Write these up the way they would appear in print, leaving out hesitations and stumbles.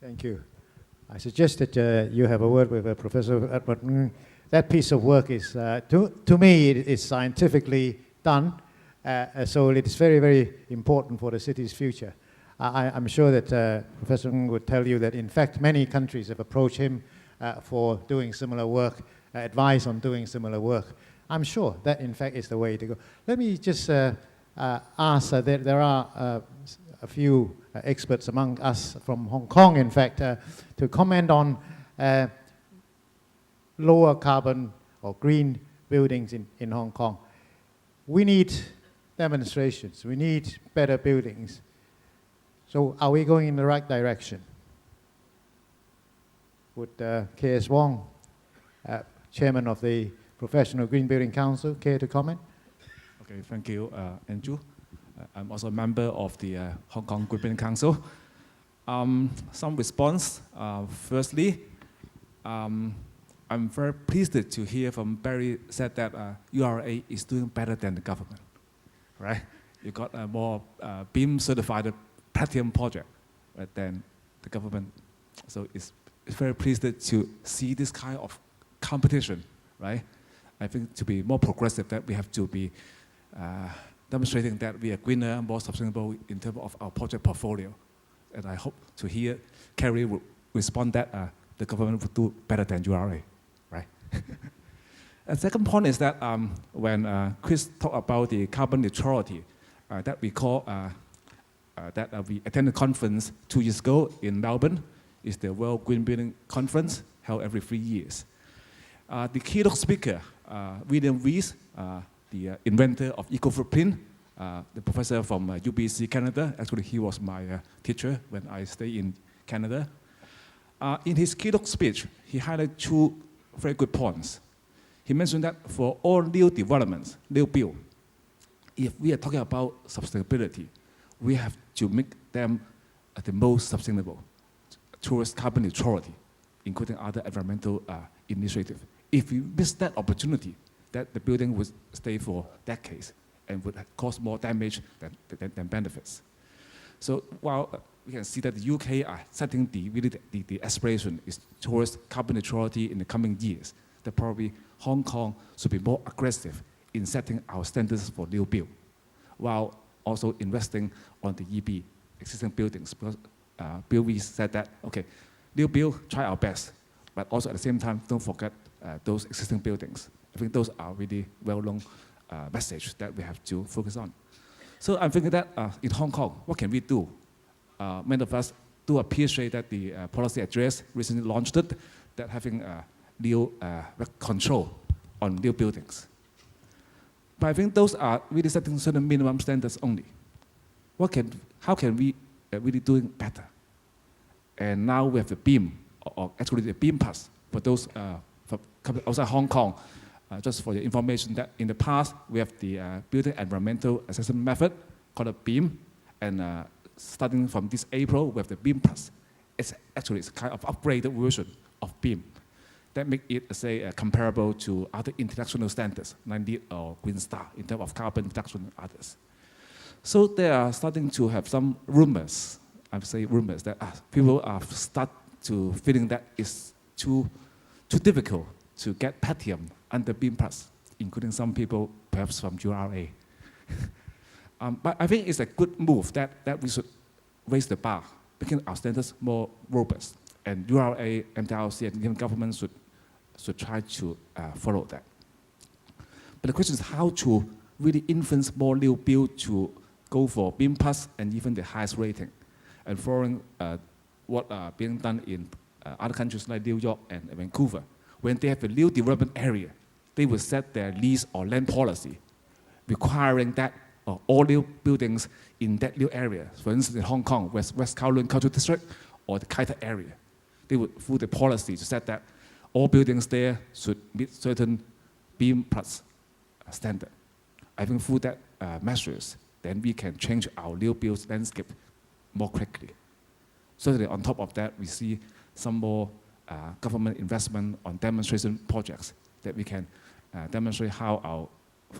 Thank you. I suggest that you have a word with Professor Edward. That piece of work is, to me, it is scientifically done, so it is very, very important for the city's future. I'm sure that Professor Ng would tell you that, in fact, many countries have approached him for doing similar work, advice on doing similar work. I'm sure that, in fact, is the way to go. Let me just ask that there are a few experts among us from Hong Kong, in fact, to comment on lower carbon or green buildings in Hong Kong. We need demonstrations. We need better buildings. So are we going in the right direction? Would K.S. Wong, Chairman of the Professional Green Building Council, care to comment? Okay, thank you, Andrew. I'm also a member of the Hong Kong Green Building Council. Some response. Firstly, I'm very pleased to hear from Barry said that URA is doing better than the government, right? You got a more BEAM certified platinum project than the government. So it's very pleased to see this kind of competition, right? I think to be more progressive that we have to be demonstrating that we are greener, more sustainable in terms of our project portfolio. And I hope to hear Carrie will respond that the government will do better than URA, right? And second point is that when Chris talked about the carbon neutrality, that we call, that we attended a conference 2 years ago in Melbourne, is the World Green Building Conference held every 3 years. The keynote speaker, William Rees, the inventor of eco-footprint, the professor from UBC Canada. Actually, he was my teacher when I stayed in Canada. In his keynote speech, he highlighted 2 very good points. He mentioned that for all new developments, new build, if we are talking about sustainability, we have to make them the most sustainable towards carbon neutrality, including other environmental initiatives. If we miss that opportunity, that the building would stay for decades and would cause more damage than benefits. So while we can see that the UK are setting the aspiration is towards carbon neutrality in the coming years, that probably Hong Kong should be more aggressive in setting our standards for new build, while also investing on the EB, existing buildings. Because Bill Wee said that, okay, new build, try our best, but also at the same time, don't forget those existing buildings. I think those are really well-known message that we have to focus on. So I'm thinking that in Hong Kong, what can we do? Many of us do appreciate that the policy address recently launched it, that having new control on new buildings. But I think those are really setting certain minimum standards only. How can we really doing better? And now we have the BEAM, or actually the BEAM Pass for those from outside Hong Kong. Just for your information, that in the past we have the Building Environmental Assessment Method called a BEAM, and starting from this April we have the BEAM Plus. It's a kind of upgraded version of BEAM that make it, say, comparable to other international standards, like LEED or Green Star, in terms of carbon reduction and others. So they are starting to have some rumors, I would say rumors, that people are start to feeling that it's too difficult to get platinum under BEAM Plus, including some people perhaps from URA. But I think it's a good move that we should raise the bar, making our standards more robust. And URA, MTRC, and even government should try to follow that. But the question is how to really influence more new build to go for BEAM Plus and even the highest rating, and following what are being done in other countries like New York and Vancouver. When they have a new development area, they will set their lease or land policy, requiring that all new buildings in that new area, for instance in Hong Kong, West Kowloon Cultural District, or the Kai Tak area, they would, through the policy, to set that all buildings there should meet certain BEAM Plus standard. I think through that measures, then we can change our new build landscape more quickly. Certainly on top of that, we see some more government investment on demonstration projects that we can demonstrate how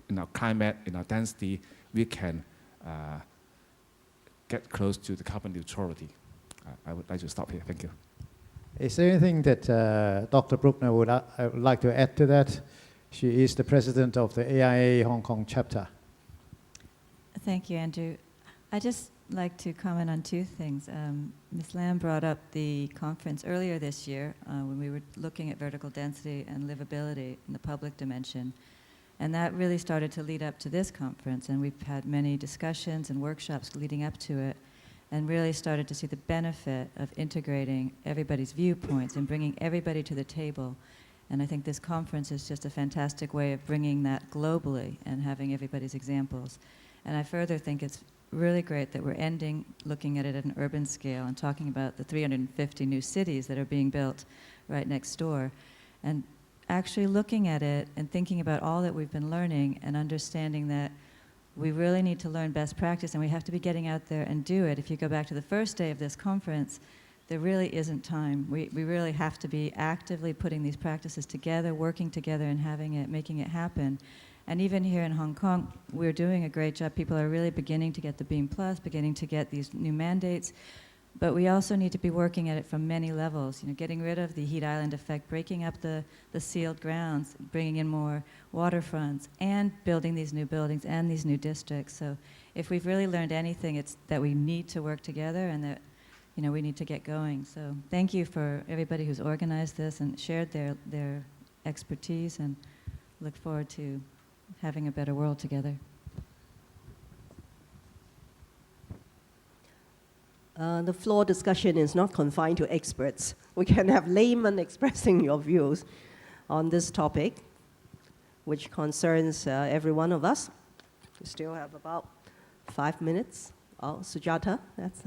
in our climate, in our density, we can get close to the carbon neutrality. I would like to stop here. Thank you. Is there anything that Dr. Bruckner would like to add to that? She is the president of the AIA Hong Kong chapter. Thank you, Andrew. I just like to comment on two things. Ms. Lam brought up the conference earlier this year when we were looking at vertical density and livability in the public dimension. And that really started to lead up to this conference, and we've had many discussions and workshops leading up to it, and really started to see the benefit of integrating everybody's viewpoints and bringing everybody to the table. And I think this conference is just a fantastic way of bringing that globally and having everybody's examples. And I further think it's really great that we're ending looking at it at an urban scale and talking about the 350 new cities that are being built right next door, and actually looking at it and thinking about all that we've been learning and understanding that we really need to learn best practice, and we have to be getting out there and do it. If you go back to the first day of this conference, there really isn't time. We really have to be actively putting these practices together, working together and making it happen. And even here in Hong Kong, we're doing a great job. People are really beginning to get the Beam Plus, beginning to get these new mandates. But we also need to be working at it from many levels, getting rid of the heat island effect, breaking up the sealed grounds, bringing in more waterfronts, and building these new buildings and these new districts. So if we've really learned anything, it's that we need to work together and that we need to get going. So thank you for everybody who's organized this and shared their expertise, and look forward to having a better world together. The floor discussion is not confined to experts. We can have laymen expressing your views on this topic, which concerns every one of us. We still have about 5 minutes. Oh, Sujata, that's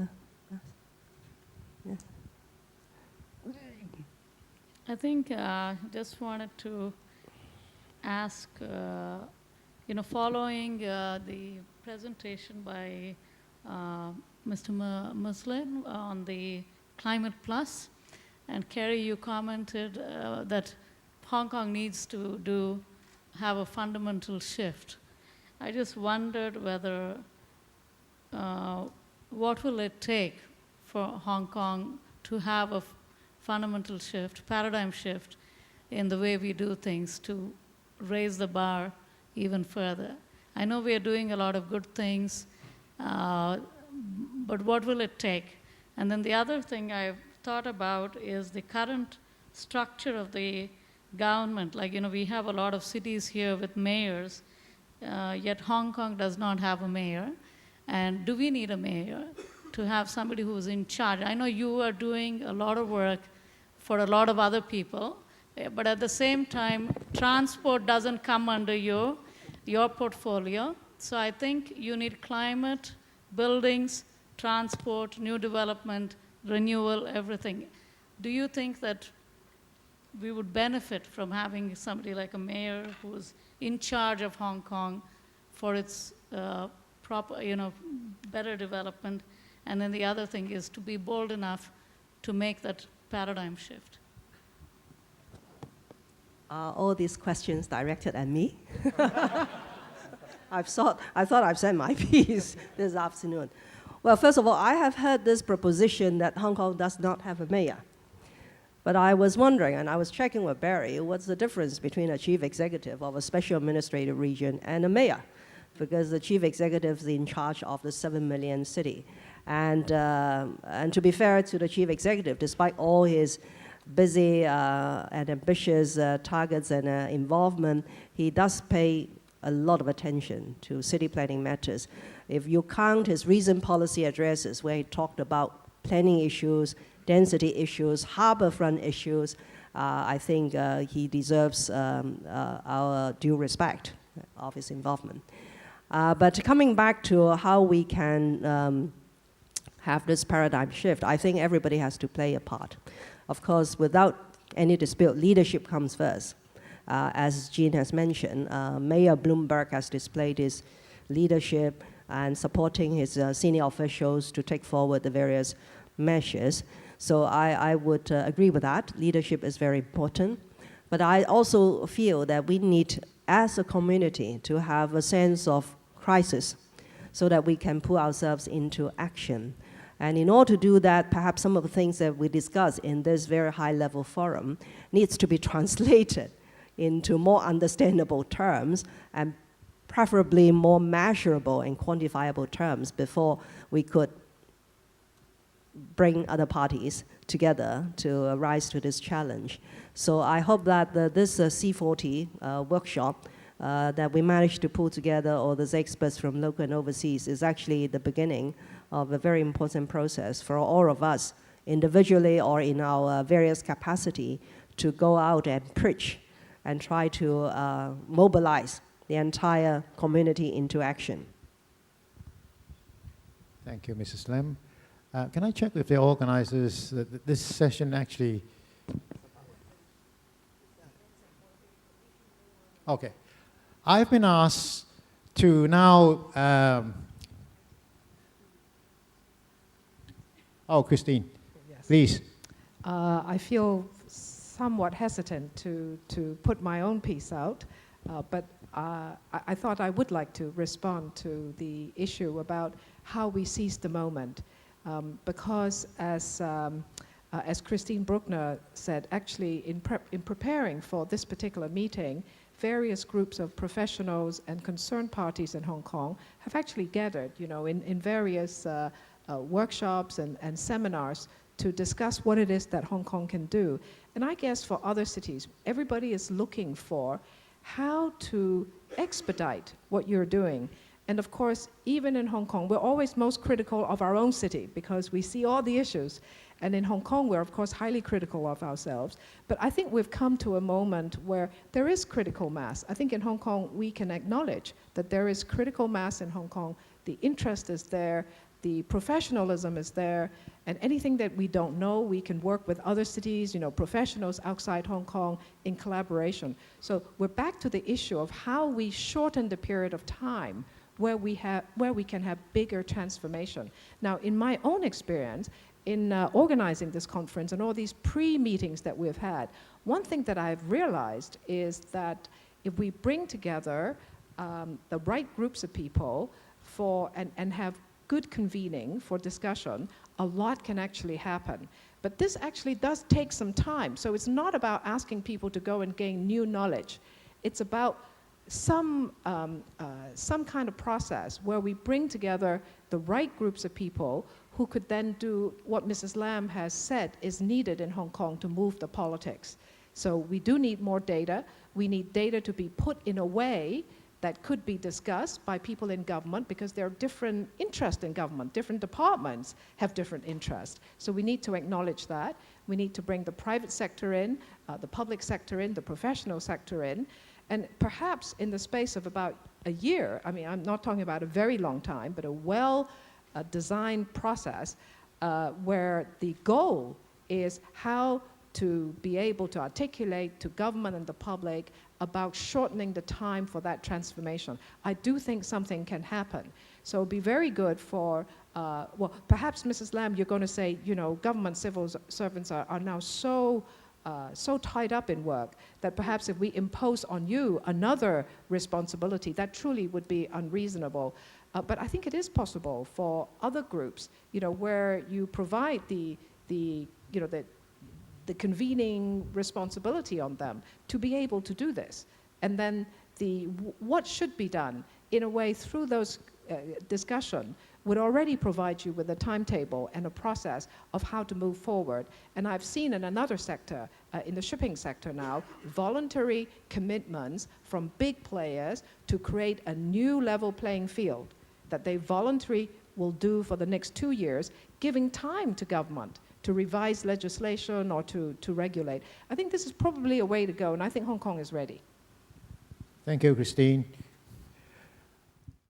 yeah. I think just wanted to ask, following the presentation by Mr. Muslin on the Climate Plus, and Carrie, you commented that Hong Kong needs to have a fundamental shift. I just wondered whether, what will it take for Hong Kong to have a fundamental shift, paradigm shift in the way we do things to raise the bar even further? I know we are doing a lot of good things, but what will it take? And then the other thing I've thought about is the current structure of the government. Like, we have a lot of cities here with mayors, yet Hong Kong does not have a mayor. And do we need a mayor to have somebody who's in charge? I know you are doing a lot of work for a lot of other people, but at the same time, transport doesn't come under your portfolio. So I think you need climate, buildings, transport, new development, renewal, everything. Do you think that we would benefit from having somebody like a mayor who's in charge of Hong Kong for its proper, better development? And then the other thing is to be bold enough to make that paradigm shift. All these questions directed at me. I thought I've said my piece this afternoon. Well, first of all, I have heard this proposition that Hong Kong does not have a mayor. But I was wondering, and I was checking with Barry, what's the difference between a chief executive of a special administrative region and a mayor? Because the chief executive is in charge of the 7 million city. And to be fair to the chief executive, despite all his busy and ambitious targets and involvement, he does pay a lot of attention to city planning matters. If you count his recent policy addresses where he talked about planning issues, density issues, harborfront issues, I think he deserves our due respect of his involvement. But coming back to how we can have this paradigm shift, I think everybody has to play a part. Of course, without any dispute, leadership comes first. As Jean has mentioned, Mayor Bloomberg has displayed his leadership and supporting his senior officials to take forward the various measures. So I would agree with that. Leadership is very important. But I also feel that we need, as a community, to have a sense of crisis so that we can put ourselves into action. And in order to do that, perhaps some of the things that we discuss in this very high-level forum needs to be translated into more understandable terms and preferably more measurable and quantifiable terms before we could bring other parties together to rise to this challenge. So I hope that this C40 workshop that we managed to pull together all those experts from local and overseas is actually the beginning of a very important process for all of us, individually or in our various capacity, to go out and preach and try to mobilize the entire community into action. Thank you, Mrs. Lam. Can I check with the organizers that this session actually... Okay. I've been asked to now... Oh, Christine, Yes. please. I feel somewhat hesitant to put my own piece out, but I thought I would like to respond to the issue about how we seize the moment. Because as Christine Bruckner said, actually in preparing for this particular meeting, various groups of professionals and concerned parties in Hong Kong have actually gathered, in various workshops and seminars to discuss what it is that Hong Kong can do. And I guess for other cities, everybody is looking for how to expedite what you're doing. And of course, even in Hong Kong, we're always most critical of our own city because we see all the issues. And in Hong Kong, we're of course highly critical of ourselves. But I think we've come to a moment where there is critical mass. I think in Hong Kong, we can acknowledge that there is critical mass in Hong Kong. The interest is there, the professionalism is there, and anything that we don't know, we can work with other cities, professionals outside Hong Kong in collaboration. So we're back to the issue of how we shorten the period of time where we can have bigger transformation. Now, in my own experience, in organizing this conference and all these pre-meetings that we've had, one thing that I've realized is that if we bring together the right groups of people and have good convening for discussion, a lot can actually happen. But this actually does take some time. So it's not about asking people to go and gain new knowledge. It's about some kind of process where we bring together the right groups of people who could then do what Mrs. Lam has said is needed in Hong Kong to move the politics. So we do need more data. We need data to be put in a way that could be discussed by people in government because there are different interests in government. Different departments have different interests. So we need to acknowledge that. We need to bring the private sector in, the public sector in, the professional sector in. And perhaps in the space of about a year, I mean, I'm not talking about a very long time, but a well-designed process where the goal is how to be able to articulate to government and the public about shortening the time for that transformation. I do think something can happen. So it'd be very good for, well, perhaps Mrs. Lam, you're going to say, government civil servants are now so tied up in work that perhaps if we impose on you another responsibility, that truly would be unreasonable. But I think it is possible for other groups, where you provide the convening responsibility on them to be able to do this. And then what should be done in a way through those discussion would already provide you with a timetable and a process of how to move forward. And I've seen in another sector, in the shipping sector now, voluntary commitments from big players to create a new level playing field that they voluntarily will do for the next 2 years, giving time to government to revise legislation or to regulate. I think this is probably a way to go, and I think Hong Kong is ready. Thank you, Christine.